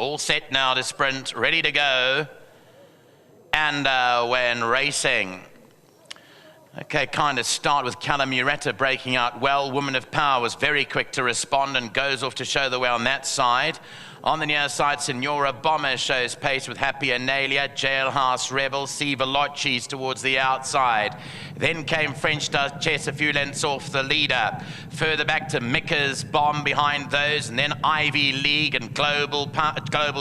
all set now to sprint, ready to go. And when racing. Okay, kind of start with Cala Muretta breaking out well. Woman of Power was very quick to respond and goes off to show the way on that side. On the near side, Senora Bomber shows pace with Happy Analia, Jailhouse Rebel, C. Velocis towards the outside. Then came French Duchess a few lengths off the leader. Further back to Micker's Bomb behind those, and then Ivy League and Global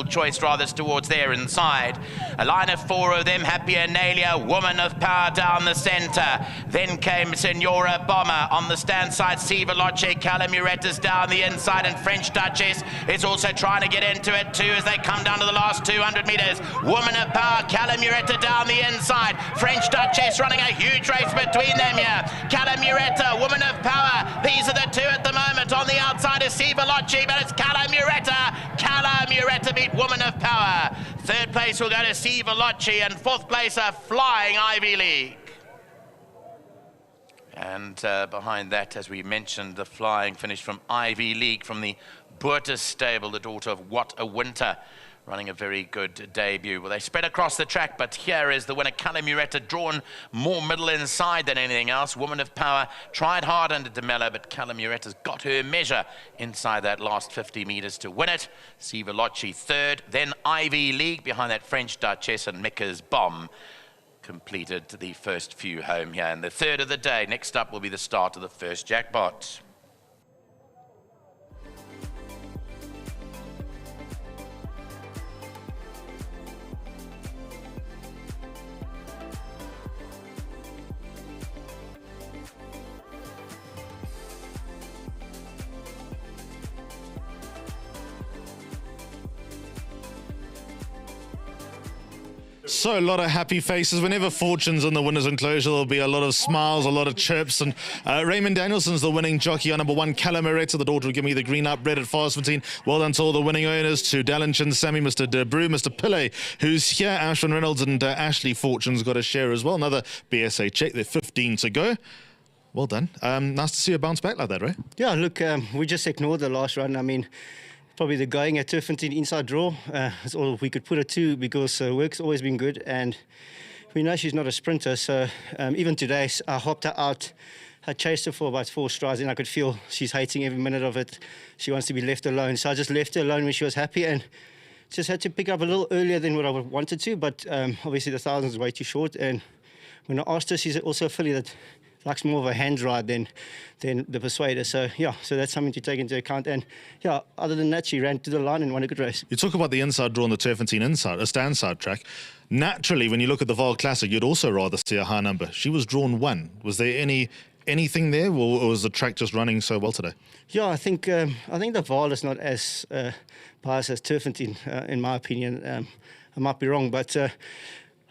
Choice rather towards there inside. A line of four of them, Happy Analia, Woman of Power down the centre. Then came Senora Bomber on the stand side, C. Veloci, Cala Muretta's down the inside, and French Duchess is also trying to get into it too as they come down to the last 200 metres. Woman of Power, Cala Muretta down the inside. French Duchess running a huge race between them here. Cala Muretta, Woman of Power. These are the two at the moment. On the outside is C. Veloci, but it's Cala Muretta. Cala Muretta beat Woman of Power. Third place will go to C. Veloci, and fourth place a Flying Ivy League. And behind that, as we mentioned, the flying finish from Ivy League from the Boerta stable, the daughter of What a Winter, running a very good debut. Well, they spread across the track, but here is the winner, Cala Muretta, drawn more middle inside than anything else. Woman of Power tried hard under De Mello, but Cala Muretta's got her measure inside that last 50 metres to win it. C. Veloci third, then Ivy League behind that French Duchess, and Micker's Bomb completed the first few home here. And the third of the day, next up will be the start of the first jackpot. So a lot of happy faces. Whenever Fortune's in the winner's enclosure, there'll be a lot of smiles, a lot of chirps. And Raymond Danielson's the winning jockey on number 1, Cala Muretta, the daughter of Give Me the Green Up, bred at Fastfontein. Well done to all the winning owners, to Dallinchin, Sammy, Mr. De Brew, Mr. Pillay, who's here, Ashwin Reynolds, and Ashley Fortune's got a share as well. Another BSA check. They're 15 to go. Well done. Nice to see you bounce back like that, Ray. Yeah, look, we just ignored the last run. I mean, probably the going at Turffontein inside draw is all we could put it to, because work's always been good, and we know she's not a sprinter. So even today, I hopped her out. I chased her for about 4 strides, and I could feel she's hating every minute of it. She wants to be left alone. So I just left her alone when she was happy, and just had to pick up a little earlier than what I wanted to. But obviously the 1,000 is way too short. And when I asked her, she's also a filly that likes more of a hand ride than the Persuader. So, yeah, so that's something to take into account. And, yeah, other than that, she ran to the line and won a good race. You talk about the inside draw on the Turffontein inside, a stand-side track. Naturally, when you look at the VAAL Classic, you'd also rather see a high number. She was drawn 1. Was there anything there, or was the track just running so well today? Yeah, I think the VAAL is not as biased as Turffontein, in my opinion. I might be wrong, but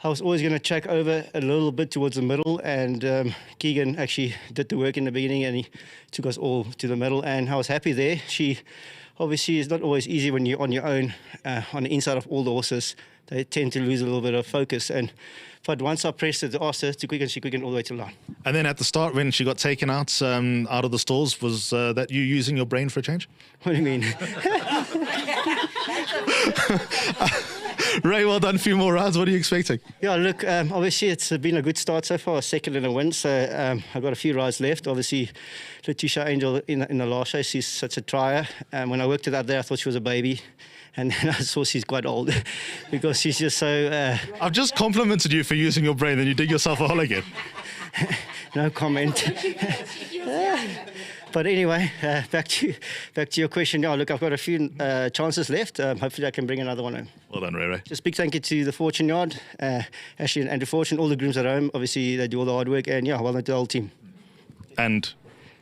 I was always going to check over a little bit towards the middle, and Keegan actually did the work in the beginning, and he took us all to the middle, and I was happy there. She obviously is not always easy when you're on your own, on the inside of all the horses. They tend to lose a little bit of focus, but once I pressed it, asked her to quicken, she quickened all the way to the line. And then at the start, when she got taken out of the stalls, was that you using your brain for a change? What do you mean? Ray, well done. A few more rounds. What are you expecting? Yeah, look, obviously it's been a good start so far, second in a win. So I've got a few rides left. Obviously, Letitia Angel in the last race, she's such a trier. When I worked it out there, I thought she was a baby. And then I saw she's quite old because she's just so... I've just complimented you for using your brain, then you dig yourself a hole again. No comment. But anyway, back to your question. Yeah, look, I've got a few chances left. Hopefully I can bring another one home. Well done, Ray. Just big thank you to the Fortune Yard, Ashley and Andrew Fortune, all the grooms at home. Obviously, they do all the hard work. And yeah, well done to the whole team. And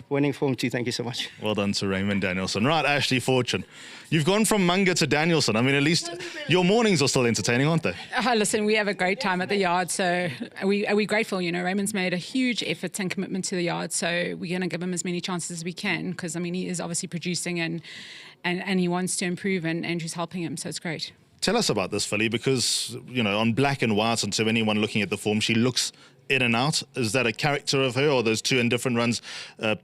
winning form too, thank you so much. Well done to Raymond Danielson. Right, Ashley Fortune. You've gone from Munger to Danielson. I mean, at least your mornings are still entertaining, aren't they? Listen, we have a great time at the yard, so are we grateful. You know, Raymond's made a huge effort and commitment to the yard, so we're going to give him as many chances as we can, because, I mean, he is obviously producing and he wants to improve, and Andrew's helping him, so it's great. Tell us about this filly, because, you know, on black and white, and to anyone looking at the form, she looks in and out. Is that a character of her, or those two indifferent runs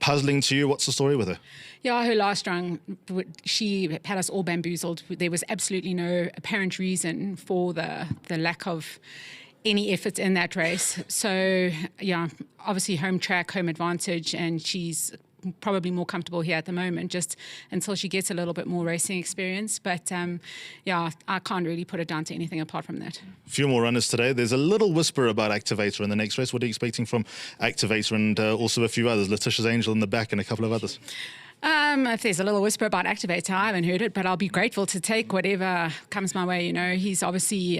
puzzling to you? What's the story with her? Yeah, her last run, she had us all bamboozled. There was absolutely no apparent reason for the lack of any effort in that race. So, yeah, obviously home track, home advantage, and she's probably more comfortable here at the moment, just until she gets a little bit more racing experience. But yeah, I can't really put it down to anything apart from that. A few more runners today. There's a little whisper about Activator in the next race. What are you expecting from Activator and also a few others? Letitia's Angel in the back and a couple of others. If there's a little whisper about Activator, I haven't heard it, but I'll be grateful to take whatever comes my way. You know, he's obviously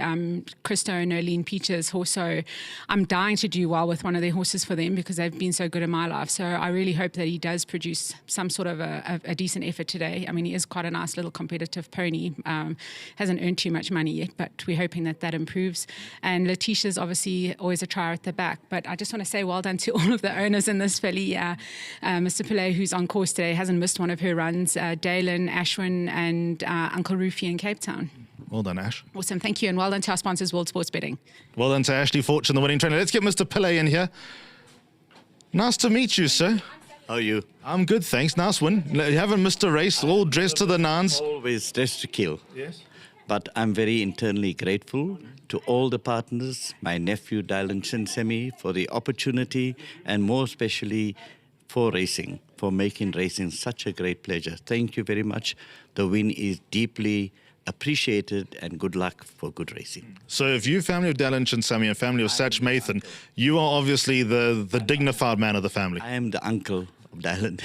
Christo and Nolene Peach's horse, so I'm dying to do well with one of their horses for them because they've been so good in my life. So I really hope that he does produce some sort of a decent effort today. I mean, he is quite a nice little competitive pony. Hasn't earned too much money yet, but we're hoping that improves. And Letitia's obviously always a trier at the back. But I just want to say well done to all of the owners in this filly. Mr. Pillay, who's on course today, hasn't missed one of her runs. Dalen, Ashwin and Uncle Rufy in Cape Town. Well done, Ash. Awesome, thank you, and well done to our sponsors, World Sports Betting. Well done to Ashley Fortune, the winning trainer. Let's get Mr. Pillay in here. Nice to meet you, sir. How are you? I'm good, thanks. Nice win. You haven't missed a race, all dressed to the nines. Always dressed to kill. Yes. But I'm very internally grateful to all the partners, my nephew Dylan Shinsemi for the opportunity, and more especially for racing, for making racing such a great pleasure. Thank you very much. The win is deeply appreciated, and good luck for good racing. So if you family of Dylan Shinsemi and family of Satch Mathan, you are obviously the dignified man of the family. I am the uncle of Dylan.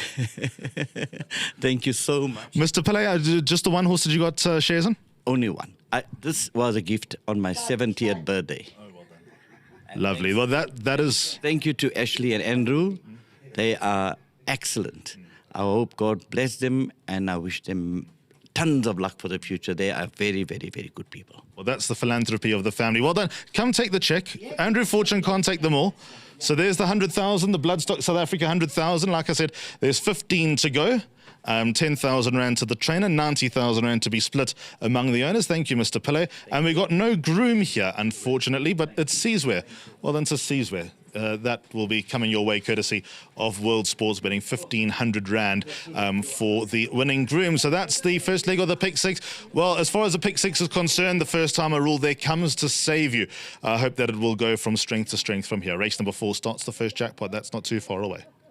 Thank you so much. Mr. Pillay, just the one horse that you got shares in? Only one. This was a gift on my 70th birthday. Lovely. Well, that is... Thank you to Ashley and Andrew. They are excellent. I hope God bless them, and I wish them tons of luck for the future. They are very, very, very good people. Well, that's the philanthropy of the family. Well done. Come take the check. Andrew Fortune can't take them all. So there's the 100,000, the Bloodstock South Africa 100,000. Like I said, there's 15 to go. 10,000 rand to the trainer, 90,000 rand to be split among the owners. Thank you, Mr. Pillay. And we got no groom here, unfortunately, but it's Seaswear. Well done to Seaswear. That will be coming your way courtesy of World Sports Betting, 1,500 rand for the winning groom. So that's the first leg of the pick six. Well, as far as the pick six is concerned, the first timer rule there comes to save you. I hope that it will go from strength to strength from here. Race number 4 starts the first jackpot. That's not too far away.